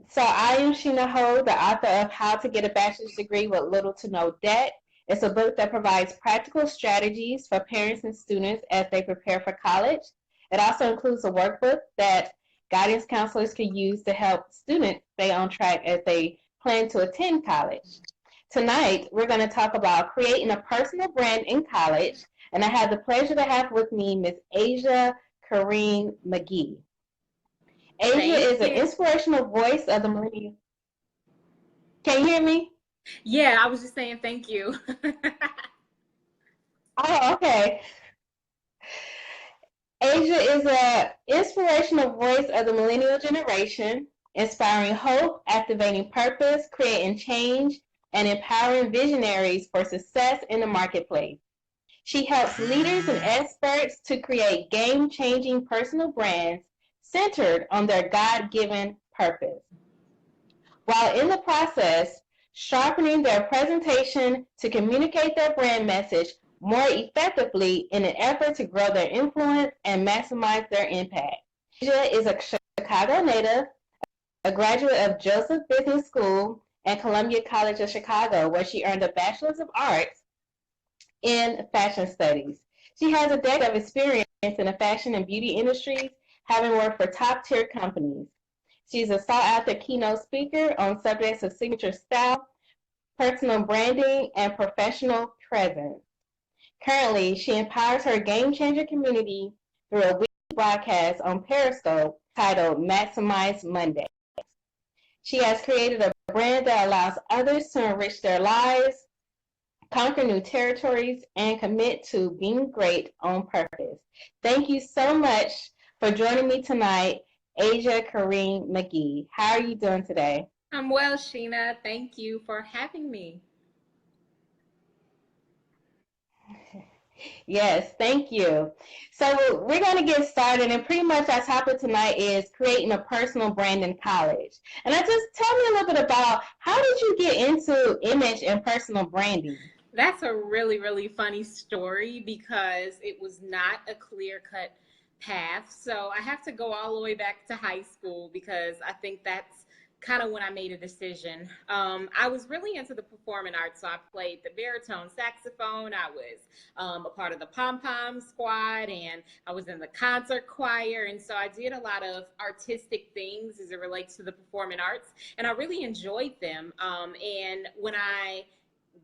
So I am Sheena Hogue, the author of How to Get a Bachelor's Degree with Little to No Debt. It's a book that provides practical strategies for parents and students as they prepare for college. It also includes a workbook that guidance counselors can use to help students stay on track as they plan to attend college. Tonight, we're going to talk about creating a personal brand in college, and I have the pleasure to have with me Miss Aaja Kareem McGee. Aaja Thank is an you. inspirational voice of the millennial. Can you hear me? Yeah, I was just saying thank you. Oh, okay. Asia is an inspirational voice of the millennial generation, inspiring hope, activating purpose, creating change, and empowering visionaries for success in the marketplace. She helps leaders and experts to create game-changing personal brands centered on their God-given purpose, while in the process sharpening their presentation to communicate their brand message more effectively in an effort to grow their influence and maximize their impact. Asia is a Chicago native, a graduate of Joseph Business School and Columbia College of Chicago, where she earned a Bachelor's of Arts in Fashion Studies. She has a decade of experience in the fashion and beauty industries, having worked for top tier companies. She's a sought after keynote speaker on subjects of signature style, personal branding, and professional presence. Currently, she empowers her game changer community through a weekly broadcast on Periscope titled Maximize Monday. She has created a brand that allows others to enrich their lives, conquer new territories, and commit to being great on purpose. Thank you so much for joining me tonight, Aaja Kareem McGee. How are you doing today? I'm well, Sheena. Thank you for having me. Yes, thank you. So we're going to get started, and pretty much our topic tonight is creating a personal brand in college. And I just tell me a little bit about how did you get into image and personal branding? That's a really, really funny story because it was not a clear cut path. So I have to go all the way back to high school because I think that's kind of when I made a decision. I was really into the performing arts. So I played the baritone saxophone. I was a part of the pom pom squad and I was in the concert choir. And so I did a lot of artistic things as it relates to the performing arts. And I really enjoyed them. And when I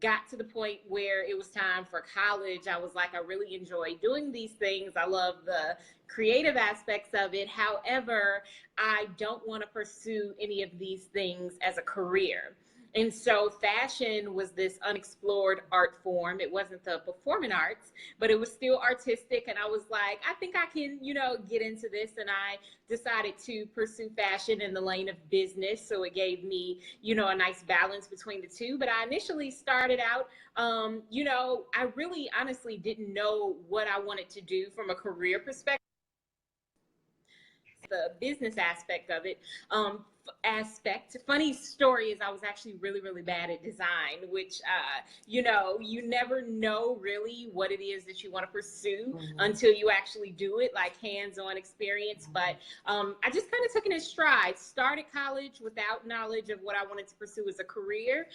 got to the point where it was time for college, I was like, I really enjoy doing these things. I love the creative aspects of it. However, I don't want to pursue any of these things as a career. And so fashion was this unexplored art form. It wasn't the performing arts, but it was still artistic. And I was like, I think I can, get into this. And I decided to pursue fashion in the lane of business. So it gave me, a nice balance between the two. But I initially started out, I really honestly didn't know what I wanted to do from a career perspective, the business aspect of it. Funny story is I was actually really, really bad at design, which, you never know really what it is that you want to pursue Mm-hmm. until you actually do it, like hands-on experience. But I just kind of took it in stride. Started college without knowledge of what I wanted to pursue as a career.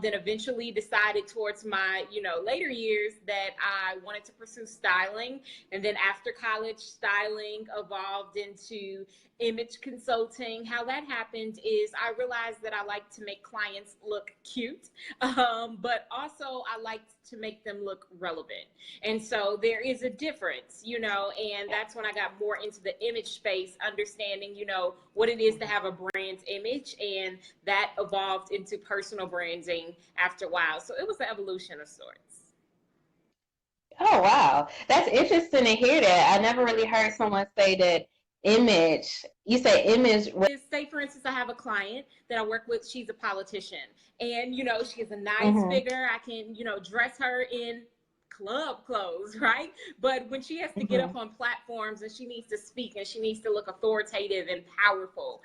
Then eventually decided towards my, later years that I wanted to pursue styling. And then after college, styling evolved into image consulting. How that happened is I realized that I like to make clients look cute, but also I like to make them look relevant. And so there is a difference, and that's when I got more into the image space, understanding, what it is to have a brand image. And that evolved into personal branding after a while. So it was an evolution of sorts. Oh, wow. That's interesting to hear that. I never really heard someone say that image. You say image. Say for instance I have a client that I work with. She's a politician, and she has a nice Mm-hmm. figure. I can dress her in club clothes, right? But when she has to get Mm-hmm. up on platforms and she needs to speak and she needs to look authoritative and powerful,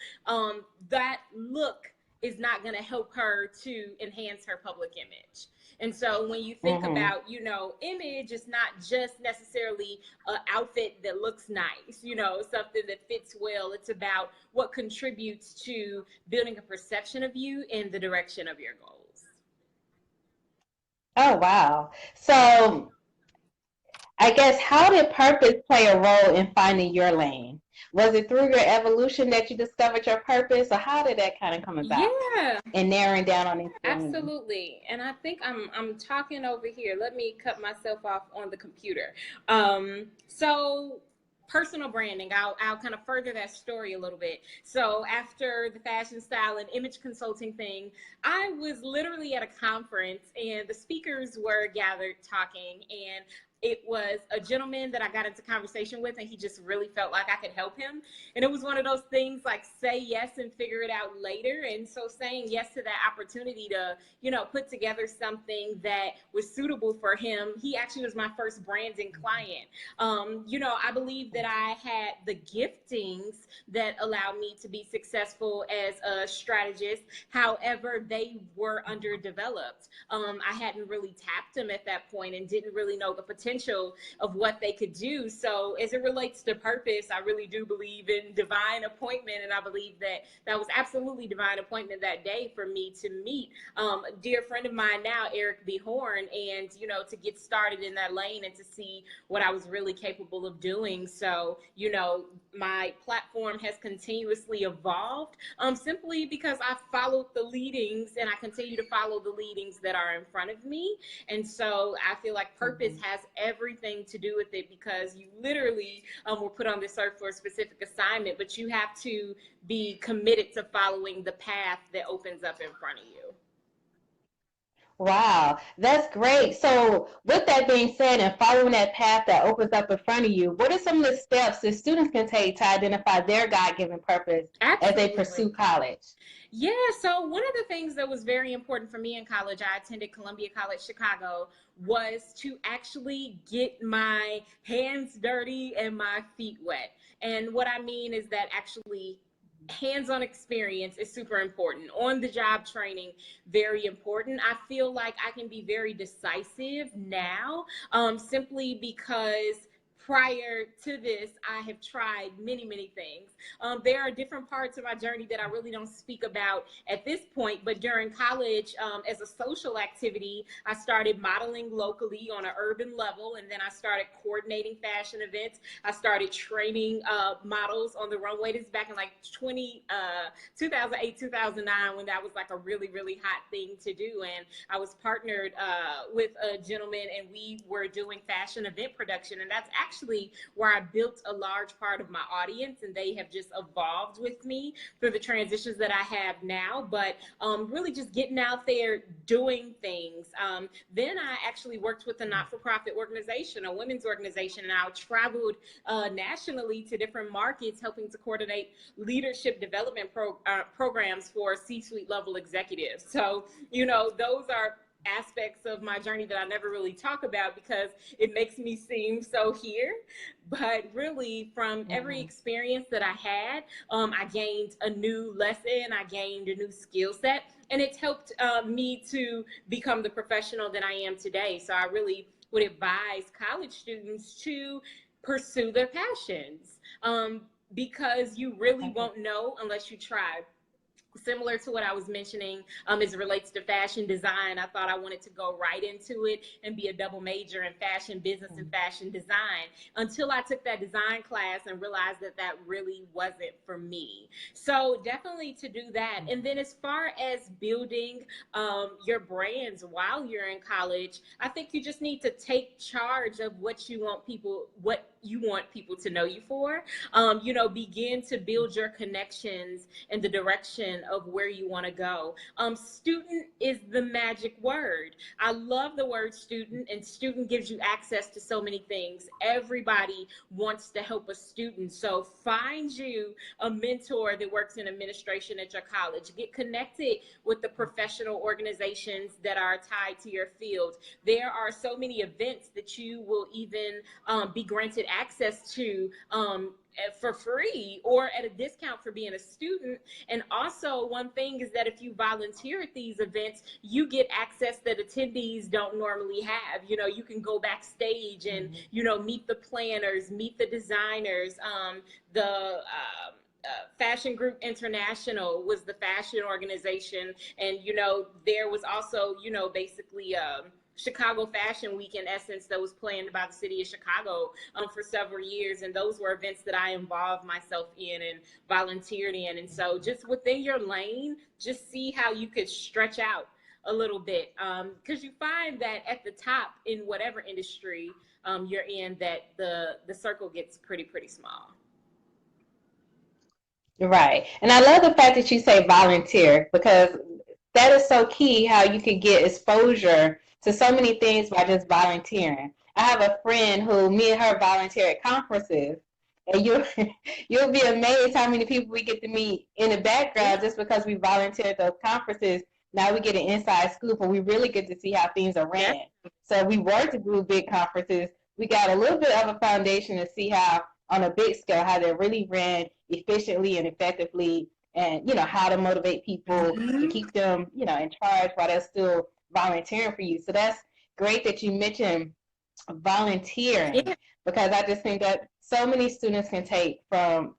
that look is not going to help her to enhance her public image. And so when you think Mm-hmm. about, image, it's not just necessarily an outfit that looks nice, something that fits well. It's about what contributes to building a perception of you in the direction of your goals. Oh, wow. So I guess, how did purpose play a role in finding your lane? Was it through your evolution that you discovered your purpose, or how did that kind of come about Yeah, and narrowing down on this lane? absolutely. And I think I'm talking over here. Let me cut myself off on the computer. So personal branding, I'll kind of further that story a little bit. So after the fashion style and image consulting thing, I was literally at a conference and the speakers were gathered talking, and it was a gentleman that I got into conversation with, and he just really felt like I could help him. And it was one of those things like say yes and figure it out later. And so saying yes to that opportunity to, put together something that was suitable for him, he actually was my first branding client. I believe that I had the giftings that allowed me to be successful as a strategist. However, they were underdeveloped. I hadn't really tapped them at that point and didn't really know the potential of what they could do. So as it relates to purpose, I really do believe in divine appointment. And I believe that that was absolutely divine appointment that day for me to meet a dear friend of mine now, Eric B. Horn, and, to get started in that lane and to see what I was really capable of doing. So, my platform has continuously evolved simply because I followed the leadings and I continue to follow the leadings that are in front of me. And so I feel like purpose Mm-hmm. has everything to do with it, because you literally were put on this earth for a specific assignment, but you have to be committed to following the path that opens up in front of you. Wow, that's great. So, with that being said, and following that path that opens up in front of you, what are some of the steps that students can take to identify their God given purpose as they Absolutely. pursue college? Yeah, so one of the things that was very important for me in college, I attended Columbia College Chicago, was to actually get my hands dirty and my feet wet. And what I mean is that actually hands-on experience is super important. On the job training, very important. I feel like I can be very decisive now, simply because prior to this, I have tried many, many things. There are different parts of my journey that I really don't speak about at this point, but during college, as a social activity, I started modeling locally on an urban level, and then I started coordinating fashion events. I started training models on the runway. This is back in like 2008, 2009, when that was like a really, really hot thing to do. And I was partnered with a gentleman, and we were doing fashion event production. And that's actually where I built a large part of my audience, and they have just evolved with me through the transitions that I have now. But really just getting out there, doing things. Then I actually worked with a not-for-profit organization, a women's organization, and I traveled nationally to different markets, helping to coordinate leadership development programs for C-suite level executives. So, those are aspects of my journey that I never really talk about because it makes me seem so here. But really, from every Mm-hmm. experience that I had, I gained a new lesson, I gained a new skill set, and it's helped me to become the professional that I am today. So I really would advise college students to pursue their passions, because you really won't know unless you try. Similar to what I was mentioning as it relates to fashion design, I thought I wanted to go right into it and be a double major in fashion business and fashion design, until I took that design class and realized that that really wasn't for me. So definitely to do that. And then as far as building your brands while you're in college, I think you just need to take charge of what you want people to know you for. Begin to build your connections in the direction of where you want to go. Student is the magic word. I love the word student, and student gives you access to so many things. Everybody wants to help a student. So find you a mentor that works in administration at your college. Get connected with the professional organizations that are tied to your field. There are so many events that you will even be granted access to for free or at a discount for being a student. And also, one thing is that if you volunteer at these events, you get access that attendees don't normally have. You know, you can go backstage and, you know, meet the planners, meet the designers. Fashion Group International was the fashion organization. And, you know, there was also, you know, basically, Chicago Fashion Week, in essence, that was planned by the city of Chicago for several years. And those were events that I involved myself in and volunteered in. And so just within your lane, just see how you could stretch out a little bit. Because you find that at the top in whatever industry you're in, that the circle gets pretty small. Right. And I love the fact that you say volunteer, because that is so key, how you can get exposure to so many things by just volunteering. I have a friend who me and her volunteer at conferences, and you'll be amazed how many people we get to meet in the background just because we volunteer at those conferences. Now we get an inside scoop, and we really get to see how things are ran. Yeah. So we were to do big conferences. We got a little bit of a foundation to see how, on a big scale, how they're really ran efficiently and effectively, and you know how to motivate people and keep them, you know, in charge while they're still volunteering for you. So that's great that you mentioned volunteering, Yeah. because I just think that so many students can take from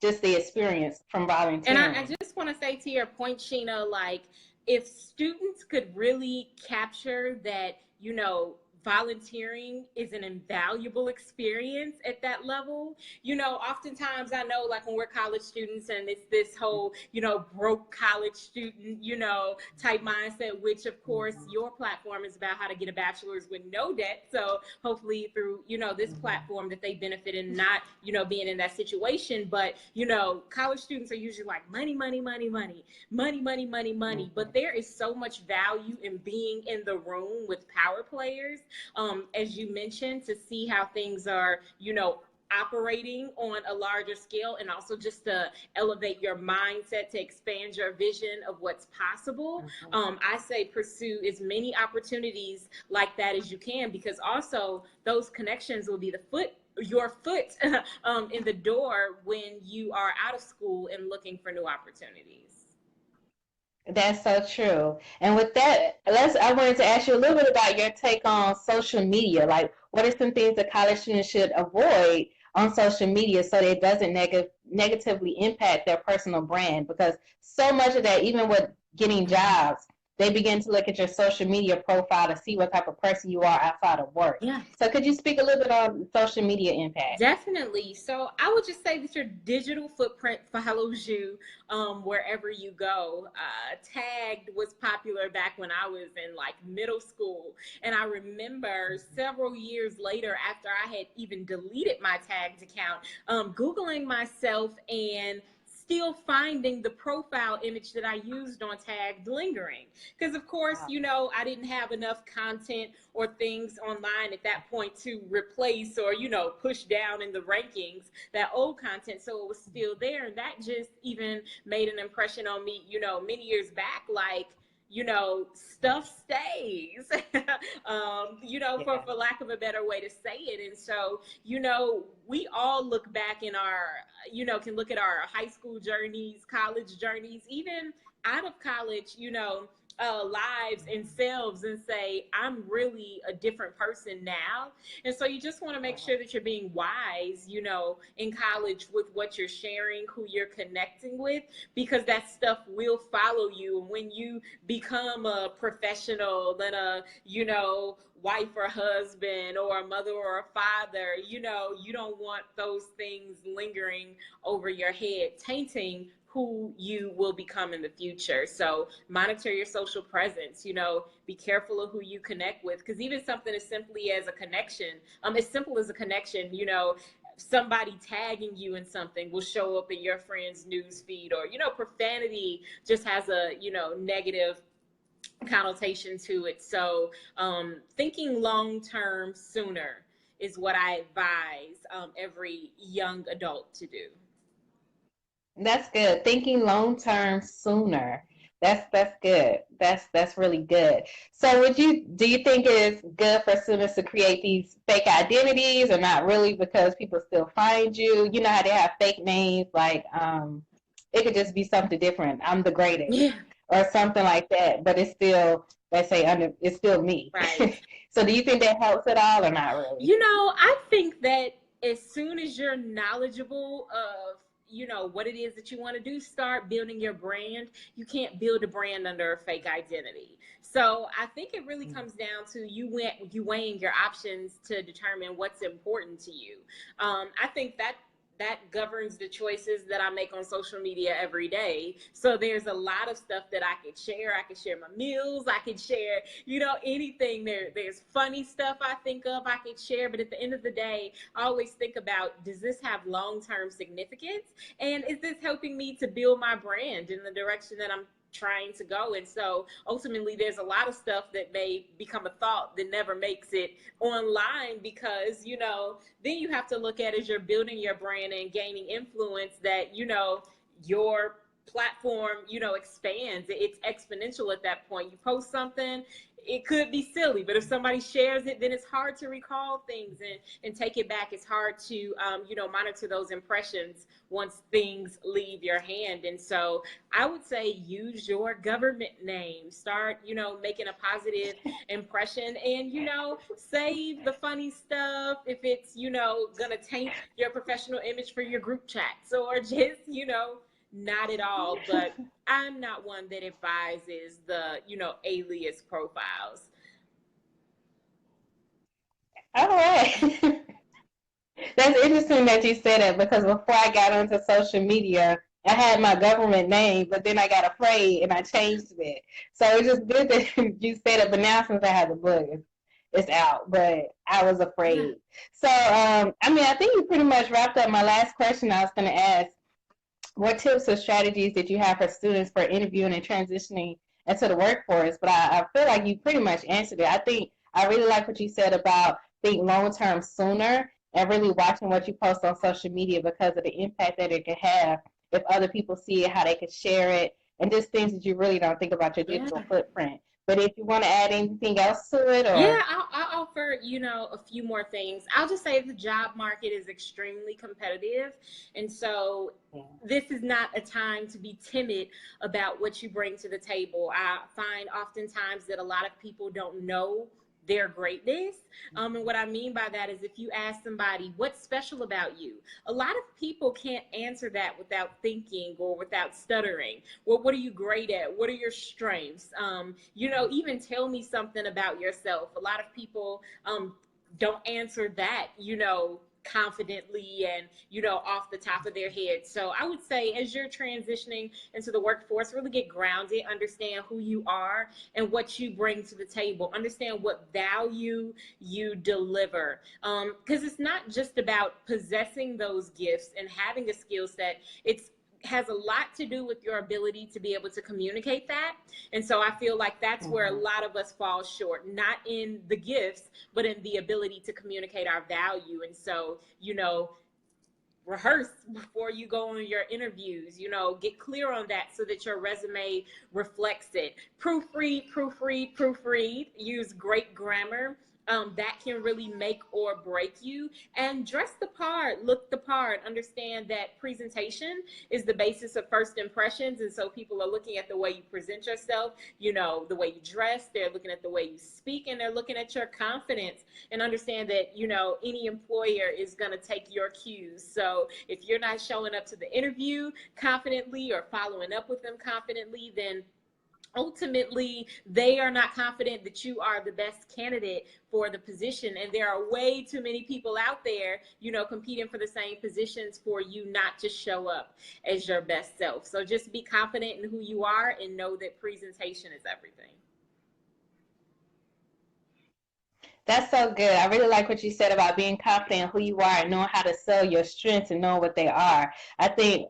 just the experience from And volunteering. I just want to say to your point, Sheena, like if students could really capture that, you know, volunteering is an invaluable experience at that level. You know, oftentimes I know, like when we're college students and it's this whole, you know, broke college student, you know, type mindset, which of course your platform is about how to get a bachelor's with no debt. So hopefully through, you know, this platform that they benefit in not, you know, being in that situation. But, you know, college students are usually like money, money, money, money, money, money, money, money. But there is so much value in being in the room with power players, as you mentioned, to see how things are, you know, operating on a larger scale, and also just to elevate your mindset, to expand your vision of what's possible. I say pursue as many opportunities like that as you can, because also those connections will be your foot in the door when you are out of school and looking for new opportunities. That's so true. And with that, I wanted to ask you a little bit about your take on social media. Like, what are some things that college students should avoid on social media so that it doesn't negatively impact their personal brand? Because so much of that, even with getting jobs, they begin to look at your social media profile to see what type of person you are outside of work. Yeah. So could you speak a little bit on social media impact? Definitely. So I would just say that your digital footprint follows you wherever you go. Tagged was popular back when I was in like middle school. And I remember several years later, after I had even deleted my tagged account, Googling myself and still finding the profile image that I used on Tagged lingering. Because, of course, you know, I didn't have enough content or things online at that point to replace or, you know, push down in the rankings that old content. So it was still there. And that just even made an impression on me, you know, many years back, like, you know, stuff stays, you know, for lack of a better way to say it. And so, you know, we all look back in our, you know, can look at our high school journeys, college journeys, even out of college, you know, lives and selves, and say, I'm really a different person now. And so you just want to make sure that you're being wise, you know, in college with what you're sharing, who you're connecting with, because that stuff will follow you. And when you become a professional, then a, you know, wife or husband or a mother or a father, you know, you don't want those things lingering over your head, tainting who you will become in the future. So monitor your social presence, you know, be careful of who you connect with, because even something as simply as a connection, as simple as a connection, you know, somebody tagging you in something will show up in your friend's news feed, or, you know, profanity just has a, you know, negative connotation to it. So thinking long term sooner is what I advise every young adult to do. That's good. Thinking long term sooner. That's good. That's really good. So do you think it's good for students to create these fake identities, or not really, because people still find you? You know how they have fake names, like it could just be something different. I'm the greatest Yeah. or something like that, but it's still, let's say, it's still me. Right. So do you think that helps at all, or not really? I think that as soon as you're knowledgeable of, what it is that you want to do, start building your brand. You can't build a brand under a fake identity. So I think it really comes down to you weighing your options to determine what's important to you. I think that governs the choices that I make on social media every day. So there's a lot of stuff that I could share. I could share my meals. I could share, anything. There's funny stuff I think of I could share. But at the end of the day, I always think about, does this have long-term significance? And is this helping me to build my brand in the direction that I'm trying to go? And so ultimately there's a lot of stuff that may become a thought that never makes it online, because then you have to look at, as you're building your brand and gaining influence, that your platform expands. It's exponential at that point. You post something, it could be silly, but if somebody shares it, then it's hard to recall things and take it back. It's hard to monitor those impressions once things leave your hand. And so I would say, use your government name. Start making a positive impression, and save the funny stuff if it's gonna taint your professional image for your group chats, or just not at all. But I'm not one that advises the, alias profiles. All right. That's interesting that you said it, because before I got onto social media, I had my government name, but then I got afraid and I changed it. So it's just good that you said it. But now, since I have the book, it's out. But I was Yeah. afraid. So I think you pretty much wrapped up my last question I was going to ask. What tips or strategies did you have for students for interviewing and transitioning into the workforce? But I feel like you pretty much answered it. I think I really like what you said about think long term sooner, and really watching what you post on social media, because of the impact that it could have if other people see it, how they could share it, and just things that you really don't think about your Yeah. digital footprint. But if you want to add anything else to it, Yeah, or I'll offer, a few more things. I'll just say the job market is extremely competitive. And so this is not a time to be timid about what you bring to the table. I find oftentimes that a lot of people don't know their greatness. And what I mean by that is, if you ask somebody, what's special about you? A lot of people can't answer that without thinking or without stuttering. Well, what are you great at? What are your strengths? Even tell me something about yourself. A lot of people don't answer that, confidently and off the top of their head. So I would say, as you're transitioning into the workforce, really get grounded, understand who you are and what you bring to the table, understand what value you deliver, because it's not just about possessing those gifts and having a skill set. It's has a lot to do with your ability to be able to communicate that. And so I feel like that's where a lot of us fall short, not in the gifts, but in the ability to communicate our value. And so, rehearse before you go on your interviews, get clear on that so that your resume reflects it. Proofread, use great grammar. That can really make or break you. And dress the part, look the part, understand that presentation is the basis of first impressions. And so people are looking at the way you present yourself, the way you dress, they're looking at the way you speak, and they're looking at your confidence, and understand that, any employer is going to take your cues. So if you're not showing up to the interview confidently or following up with them confidently, then ultimately they are not confident that you are the best candidate for the position. And there are way too many people out there, competing for the same positions, for you not to show up as your best self. So just be confident in who you are, and know that presentation is everything. that's so good. I really like what you said about being confident in who you are and knowing how to sell your strengths and knowing what they are. I think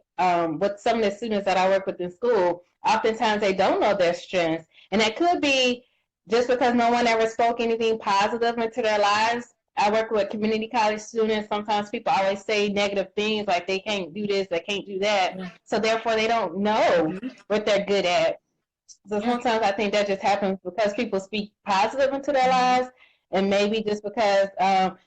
with some of the students that I work with in school, oftentimes they don't know their strengths. And that could be just because no one ever spoke anything positive into their lives. I work with community college students. Sometimes people always say negative things, like they can't do this, they can't do that. So therefore, they don't know what they're good at. So Yeah. sometimes I think that just happens because people speak positive into their lives, and maybe just because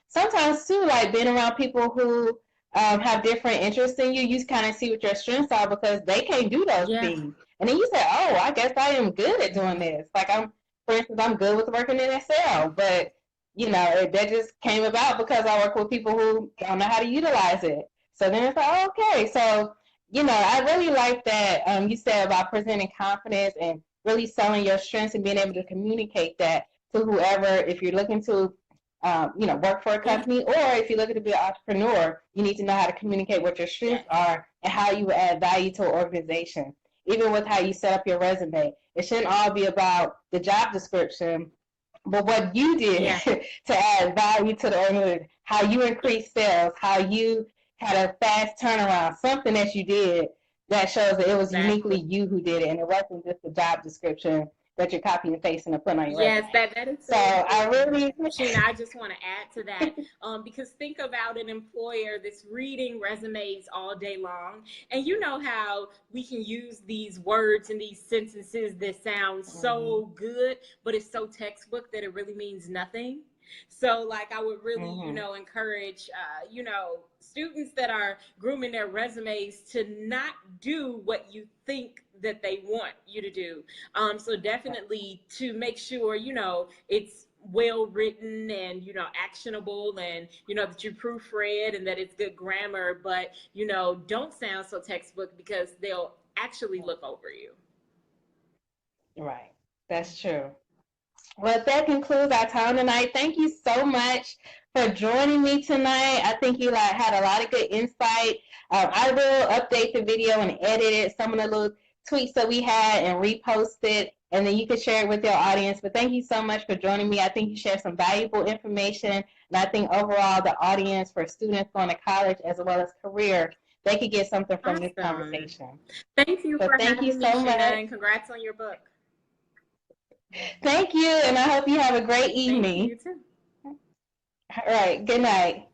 sometimes too, like being around people who have different interests than you kind of see what your strengths are because they can't do those Yeah. things, and then you say, "Oh, I guess I am good at doing this." Like for instance, I'm good with working in Excel, but that just came about because I work with people who don't know how to utilize it. So then it's like, oh, okay, so I really like that you said about presenting confidence and really selling your strengths and being able to communicate that to whoever, if you're looking to, work for a Yeah. company, or if you're looking to be an entrepreneur, you need to know how to communicate what your strengths Yes. are and how you add value to an organization. Even with how you set up your resume, it shouldn't all be about the job description, but what you did Yeah. to add value to the organization, how you increased sales, how you had a fast turnaround, something that you did that shows that it was Exactly. uniquely you who did it, and it wasn't just a job description that you're copying and pasting and putting on your Yes, resume. that is So so I important. really, Sheena, I just want to add to that because think about an employer that's reading resumes all day long. And you know how we can use these words and these sentences that sound so good, but it's so textbook that it really means nothing. So, like, I would really, encourage, students that are grooming their resumes to not do what you think that they want you to do. So definitely to make sure, it's well written and, actionable and, that you proofread and that it's good grammar, but, don't sound so textbook because they'll actually look over you. right, that's true. Well, that concludes our time tonight. Thank you so much for joining me tonight. I think you had a lot of good insight. I will update the video and edit it, some of the little tweets that we had, and repost it, and then you can share it with your audience. But thank you so much for joining me. I think you shared some valuable information, and I think overall the audience for students going to college as well as career, they could get something from this Awesome. conversation. Thank you So for thank you having me, so Sheena, much. and congrats on your book. Thank you, and I hope you have a great Thank you, evening. you too. All right, good night.